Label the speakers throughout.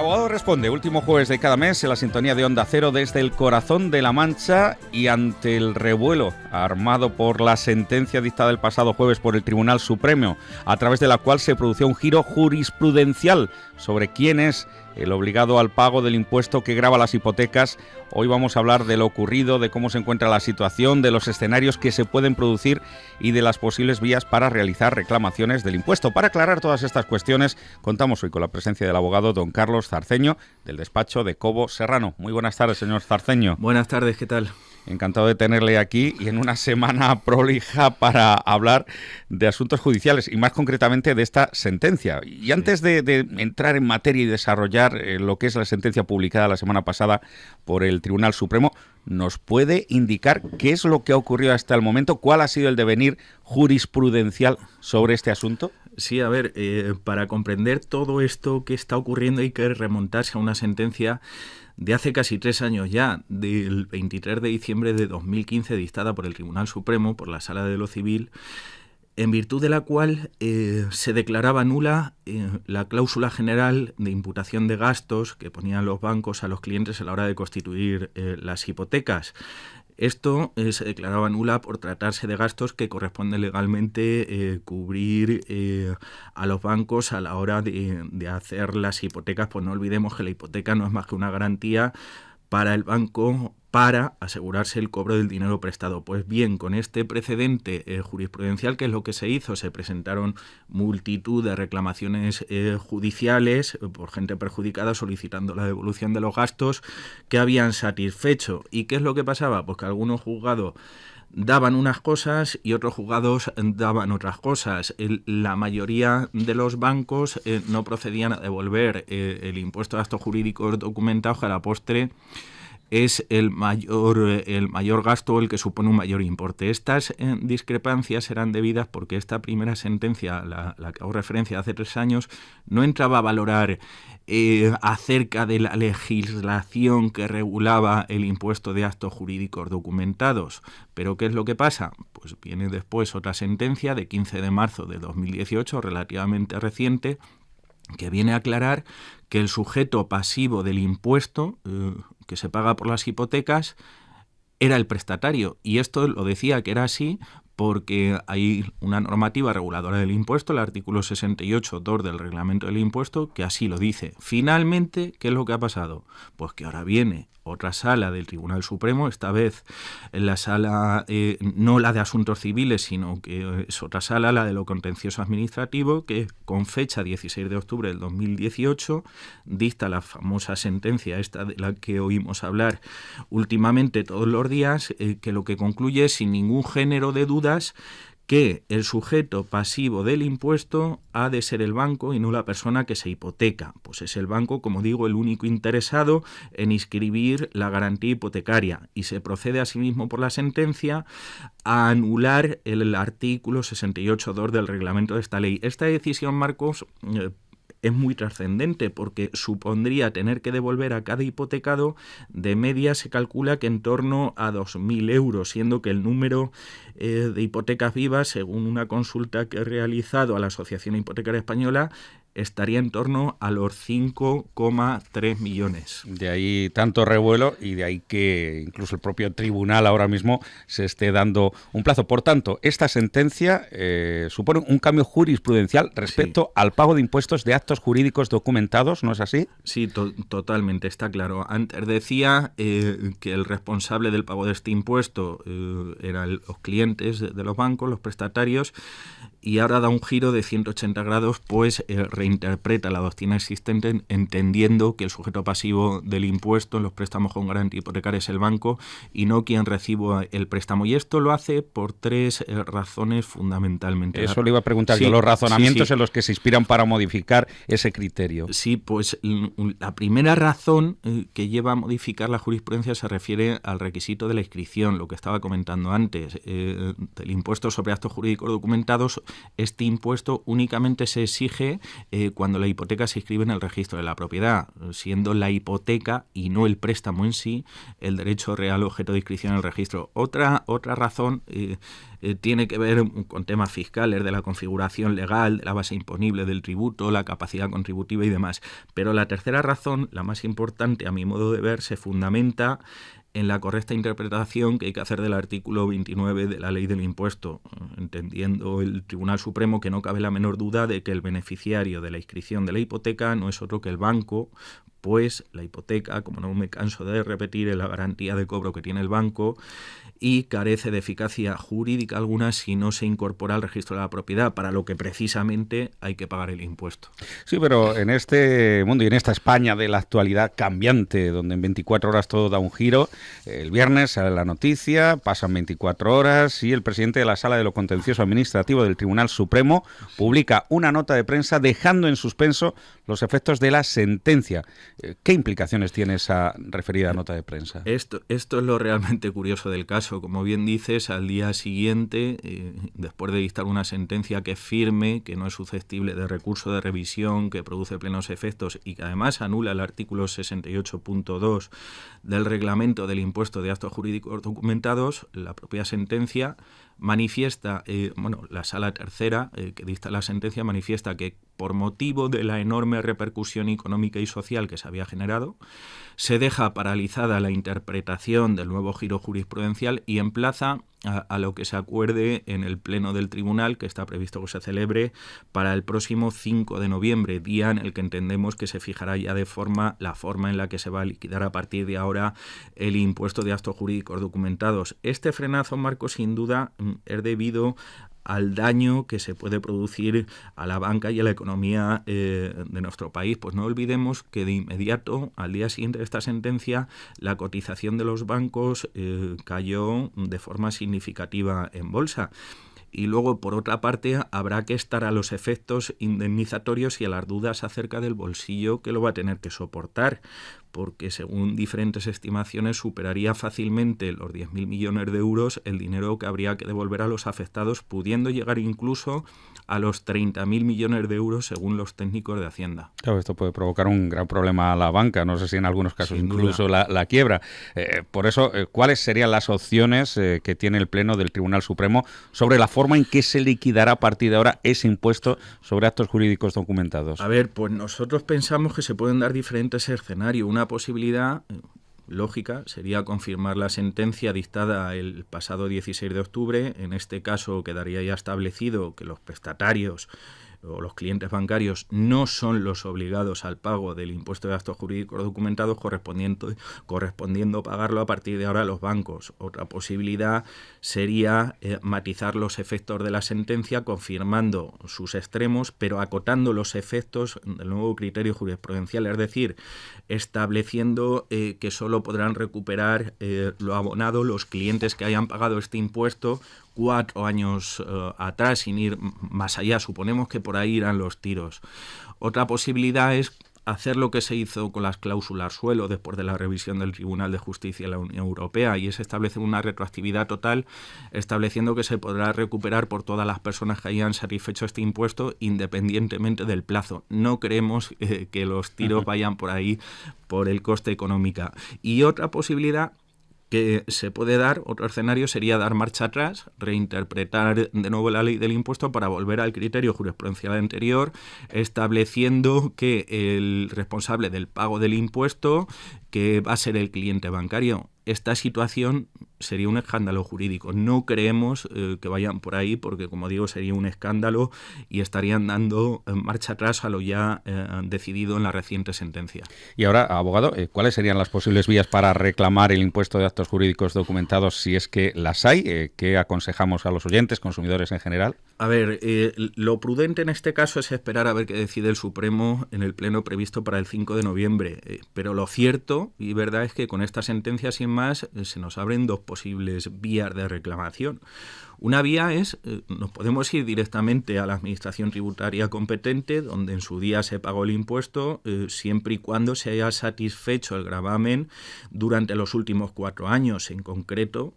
Speaker 1: Abogado responde, último jueves de cada mes en la sintonía de Onda Cero desde el corazón de La Mancha, y ante el revuelo armado por la sentencia dictada el pasado jueves por el Tribunal Supremo, a través de la cual se produjo un giro jurisprudencial sobre quién es el obligado al pago del impuesto que grava las hipotecas. Hoy vamos a hablar de lo ocurrido, de cómo se encuentra la situación, de los escenarios que se pueden producir y de las posibles vías para realizar reclamaciones del impuesto. Para aclarar todas estas cuestiones, contamos hoy con la presencia del abogado don Carlos Zarceño, del despacho de Cobo Serrano. Muy buenas tardes, señor Zarceño.
Speaker 2: Buenas tardes, ¿qué tal?
Speaker 1: Encantado de tenerle aquí y en una semana prolija para hablar de asuntos judiciales y más concretamente de esta sentencia. Y antes de entrar en materia y desarrollar lo que es la sentencia publicada la semana pasada por el Tribunal Supremo, ¿nos puede indicar qué es lo que ha ocurrido hasta el momento? ¿Cuál ha sido el devenir jurisprudencial sobre este asunto?
Speaker 2: Sí, a ver, para comprender todo esto que está ocurriendo hay que remontarse a una sentencia de hace casi 3 años ya, del 23 de diciembre de 2015, dictada por el Tribunal Supremo, por la Sala de lo Civil, en virtud de la cual se declaraba nula la cláusula general de imputación de gastos que ponían los bancos a los clientes a la hora de constituir las hipotecas. Esto se declaraba nula por tratarse de gastos que corresponde legalmente cubrir a los bancos a la hora de hacer las hipotecas. Pues no olvidemos que la hipoteca no es más que una garantía para el banco para asegurarse el cobro del dinero prestado. Pues bien, con este precedente jurisprudencial, ¿qué es lo que se hizo? Se presentaron multitud de reclamaciones judiciales por gente perjudicada solicitando la devolución de los gastos que habían satisfecho. ¿Y qué es lo que pasaba? Pues que algunos juzgados daban unas cosas y otros juzgados daban otras cosas. La mayoría de los bancos no procedían a devolver el impuesto de gastos jurídicos documentados, que a la postre es el mayor gasto, el que supone un mayor importe. Estas discrepancias eran debidas porque esta primera sentencia, la que hago referencia hace 3 años, no entraba a valorar acerca de la legislación que regulaba el impuesto de actos jurídicos documentados. ¿Pero qué es lo que pasa? Pues viene después otra sentencia de 15 de marzo de 2018, relativamente reciente, que viene a aclarar que el sujeto pasivo del impuesto que se paga por las hipotecas era el prestatario. Y esto lo decía que era así porque hay una normativa reguladora del impuesto, el artículo 68.2 del reglamento del impuesto, que así lo dice. Finalmente, ¿qué es lo que ha pasado? Pues que ahora viene otra sala del Tribunal Supremo, esta vez en la sala, no la de asuntos civiles, sino que es otra sala, la de lo contencioso administrativo, que con fecha 16 de octubre del 2018 dicta la famosa sentencia esta de la que oímos hablar últimamente todos los días, que lo que concluye es sin ningún género de dudas que el sujeto pasivo del impuesto ha de ser el banco y no la persona que se hipoteca. Pues es el banco, como digo, el único interesado en inscribir la garantía hipotecaria, y se procede asimismo por la sentencia a anular el artículo 68.2 del reglamento de esta ley. Esta decisión, Marcos, es muy trascendente porque supondría tener que devolver a cada hipotecado, de media se calcula que en torno a 2.000 euros, siendo que el número de hipotecas vivas, según una consulta que he realizado a la Asociación Hipotecaria Española, estaría en torno a los 5,3 millones.
Speaker 1: De ahí tanto revuelo y de ahí que incluso el propio tribunal ahora mismo se esté dando un plazo. Por tanto, esta sentencia supone un cambio jurisprudencial respecto al pago de impuestos de actos jurídicos documentados, ¿no es así?
Speaker 2: Sí, totalmente, está claro. Antes decía que el responsable del pago de este impuesto eran los clientes de los bancos, los prestatarios, y ahora da un giro de 180 grados, pues reinterpreta la doctrina existente entendiendo que el sujeto pasivo del impuesto en los préstamos con garantía hipotecaria es el banco y no quien reciba el préstamo. Y esto lo hace por 3 razones fundamentalmente.
Speaker 1: Eso le iba a preguntar yo, los razonamientos en los que se inspiran para modificar ese criterio.
Speaker 2: Sí, pues la primera razón que lleva a modificar la jurisprudencia se refiere al requisito de la inscripción, lo que estaba comentando antes, del impuesto sobre actos jurídicos documentados este impuesto únicamente se exige cuando la hipoteca se inscribe en el registro de la propiedad, siendo la hipoteca y no el préstamo en sí el derecho real objeto de inscripción en el registro. Otra razón tiene que ver con temas fiscales, de la configuración legal, de la base imponible del tributo, la capacidad contributiva y demás. Pero la tercera razón, la más importante a mi modo de ver, se fundamenta en la correcta interpretación que hay que hacer del artículo 29 de la Ley del Impuesto, entendiendo el Tribunal Supremo que no cabe la menor duda de que el beneficiario de la inscripción de la hipoteca no es otro que el banco, pues la hipoteca, como no me canso de repetir, es la garantía de cobro que tiene el banco y carece de eficacia jurídica alguna si no se incorpora al registro de la propiedad, para lo que precisamente hay que pagar el impuesto.
Speaker 1: Sí, pero en este mundo y en esta España de la actualidad cambiante, donde en 24 horas todo da un giro, el viernes sale la noticia, pasan 24 horas y el presidente de la Sala de lo Contencioso Administrativo del Tribunal Supremo publica una nota de prensa dejando en suspenso los efectos de la sentencia. ¿Qué implicaciones tiene esa referida nota de prensa?
Speaker 2: Esto es lo realmente curioso del caso. Como bien dices, al día siguiente, después de dictar una sentencia que es firme, que no es susceptible de recurso de revisión, que produce plenos efectos y que además anula el artículo 68.2 del reglamento del impuesto de actos jurídicos documentados, la propia sentencia manifiesta, la Sala Tercera que dicta la sentencia manifiesta que por motivo de la enorme repercusión económica y social que se había generado, se deja paralizada la interpretación del nuevo giro jurisprudencial y emplaza a lo que se acuerde en el pleno del tribunal, que está previsto que se celebre para el próximo 5 de noviembre, día en el que entendemos que se fijará ya la forma en la que se va a liquidar a partir de ahora el impuesto de actos jurídicos documentados. Este frenazo, Marco, sin duda es debido al daño que se puede producir a la banca y a la economía de nuestro país. Pues no olvidemos que de inmediato, al día siguiente de esta sentencia, la cotización de los bancos cayó de forma significativa en bolsa. Y luego, por otra parte, habrá que estar a los efectos indemnizatorios y a las dudas acerca del bolsillo que lo va a tener que soportar, porque según diferentes estimaciones superaría fácilmente los 10.000 millones de euros el dinero que habría que devolver a los afectados, pudiendo llegar incluso a los 30.000 millones de euros según los técnicos de Hacienda.
Speaker 1: Claro, esto puede provocar un gran problema a la banca, no sé si en algunos casos
Speaker 2: Sin
Speaker 1: incluso
Speaker 2: duda.
Speaker 1: la quiebra. Por eso, ¿cuáles serían las opciones que tiene el Pleno del Tribunal Supremo sobre la forma en que se liquidará a partir de ahora ese impuesto sobre actos jurídicos documentados?
Speaker 2: A ver, pues nosotros pensamos que se pueden dar diferentes escenarios. Una posibilidad lógica sería confirmar la sentencia dictada el pasado 16 de octubre. En este caso quedaría ya establecido que los prestatarios o los clientes bancarios no son los obligados al pago del impuesto de actos jurídicos documentados, correspondiendo pagarlo a partir de ahora a los bancos. Otra posibilidad sería matizar los efectos de la sentencia confirmando sus extremos, pero acotando los efectos del nuevo criterio jurisprudencial, es decir, estableciendo que solo podrán recuperar lo abonado los clientes que hayan pagado este impuesto 4 años atrás, sin ir más allá. Suponemos que por ahí irán los tiros. Otra posibilidad es hacer lo que se hizo con las cláusulas suelo después de la revisión del Tribunal de Justicia de la Unión Europea, y es establecer una retroactividad total, estableciendo que se podrá recuperar por todas las personas que hayan satisfecho este impuesto independientemente del plazo. No creemos que los tiros vayan por ahí por el coste económico. Y otra posibilidad que se puede dar, otro escenario sería dar marcha atrás, reinterpretar de nuevo la ley del impuesto para volver al criterio jurisprudencial anterior, estableciendo que el responsable del pago del impuesto, que va a ser el cliente bancario. Esta situación sería un escándalo jurídico. No creemos que vayan por ahí porque, como digo, sería un escándalo y estarían dando marcha atrás a lo ya decidido en la reciente sentencia.
Speaker 1: Y ahora, abogado, ¿cuáles serían las posibles vías para reclamar el impuesto de actos jurídicos documentados si es que las hay? ¿Qué aconsejamos a los oyentes, consumidores en general?
Speaker 2: A ver, lo prudente en este caso es esperar a ver qué decide el Supremo en el pleno previsto para el 5 de noviembre. Pero lo cierto y verdad es que con esta sentencia, sin más, se nos abren dos posibles vías de reclamación. Una vía es, nos podemos ir directamente a la Administración Tributaria competente, donde en su día se pagó el impuesto, siempre y cuando se haya satisfecho el gravamen durante los últimos 4 años. En concreto,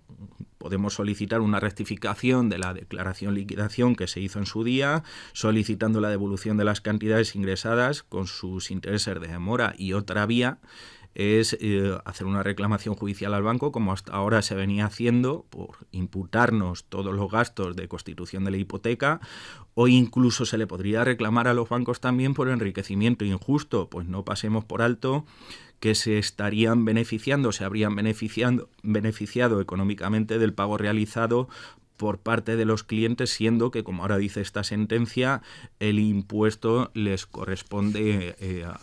Speaker 2: podemos solicitar una rectificación de la declaración liquidación que se hizo en su día, solicitando la devolución de las cantidades ingresadas con sus intereses de demora, y otra vía es hacer una reclamación judicial al banco, como hasta ahora se venía haciendo, por imputarnos todos los gastos de constitución de la hipoteca, o incluso se le podría reclamar a los bancos también por enriquecimiento injusto. Pues no pasemos por alto que se habrían beneficiado económicamente del pago realizado por parte de los clientes, siendo que, como ahora dice esta sentencia, el impuesto les corresponde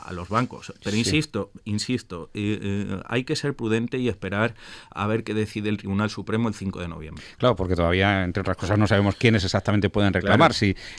Speaker 2: a los bancos. Pero insisto, hay que ser prudente y esperar a ver qué decide el Tribunal Supremo el 5 de noviembre.
Speaker 1: Claro, porque todavía, entre otras cosas, no sabemos quiénes exactamente pueden reclamar.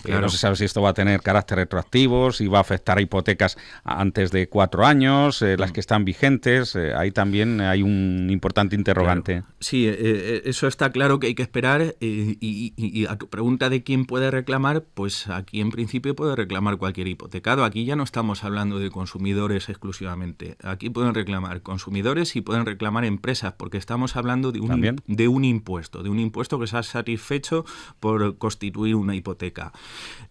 Speaker 1: No se sabe si esto va a tener carácter retroactivo, si va a afectar a hipotecas antes de 4 años, las que están vigentes. Ahí también hay un importante interrogante.
Speaker 2: Claro. Sí, eso está claro que hay que esperar. Y a tu pregunta de quién puede reclamar, pues aquí en principio puede reclamar cualquier hipotecado. Aquí ya no estamos hablando de consumidores exclusivamente. Aquí pueden reclamar consumidores y pueden reclamar empresas, porque estamos hablando de un impuesto que se ha satisfecho por constituir una hipoteca.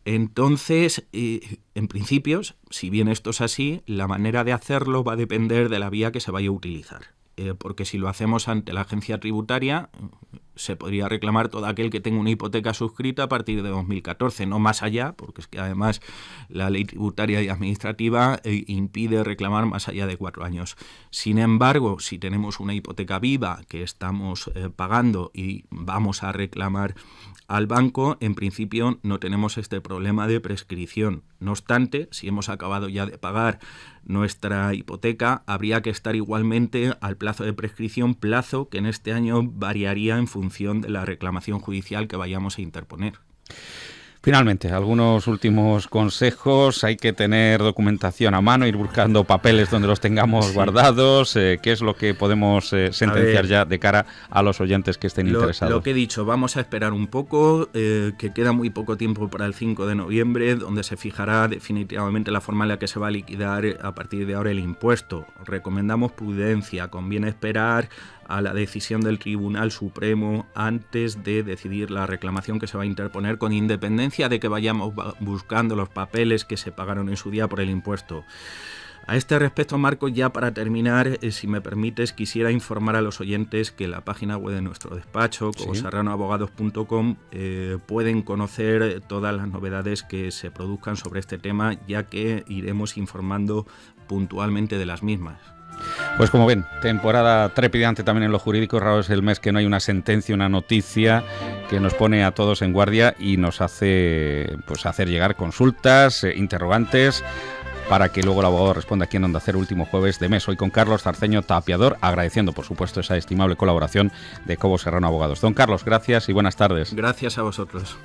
Speaker 2: Entonces, en principio, si bien esto es así, la manera de hacerlo va a depender de la vía que se vaya a utilizar. Porque si lo hacemos ante la agencia tributaria, se podría reclamar todo aquel que tenga una hipoteca suscrita a partir de 2014, no más allá, porque es que además la ley tributaria y administrativa impide reclamar más allá de 4 años. Sin embargo, si tenemos una hipoteca viva que estamos pagando y vamos a reclamar al banco, en principio no tenemos este problema de prescripción. No obstante, si hemos acabado ya de pagar nuestra hipoteca, habría que estar igualmente al plazo de prescripción, plazo que en este año variaría en función de la reclamación judicial que vayamos a interponer.
Speaker 1: Finalmente, algunos últimos consejos. Hay que tener documentación a mano, ir buscando papeles donde los tengamos guardados. ¿Qué es lo que podemos sentenciar ya de cara a los oyentes que estén interesados?
Speaker 2: Lo que he dicho, vamos a esperar un poco, que queda muy poco tiempo para el 5 de noviembre, donde se fijará definitivamente la forma en la que se va a liquidar a partir de ahora el impuesto. Recomendamos prudencia, conviene esperar a la decisión del Tribunal Supremo antes de decidir la reclamación que se va a interponer, con independencia de que vayamos buscando los papeles que se pagaron en su día por el impuesto. A este respecto, Marcos, ya para terminar, si me permites, quisiera informar a los oyentes que en la página web de nuestro despacho, coboserranoabogados.com, pueden conocer todas las novedades que se produzcan sobre este tema, ya que iremos informando puntualmente de las mismas.
Speaker 1: Pues como ven, temporada trepidante también en lo jurídico. Raro es el mes que no hay una sentencia, una noticia que nos pone a todos en guardia y nos hace hacer llegar consultas, interrogantes, para que luego el abogado responda aquí en Onda Cero, último jueves de mes. Hoy con Carlos Zarceño Tapiador, agradeciendo por supuesto esa estimable colaboración de Cobo Serrano Abogados. Don Carlos, gracias y buenas tardes.
Speaker 2: Gracias a vosotros.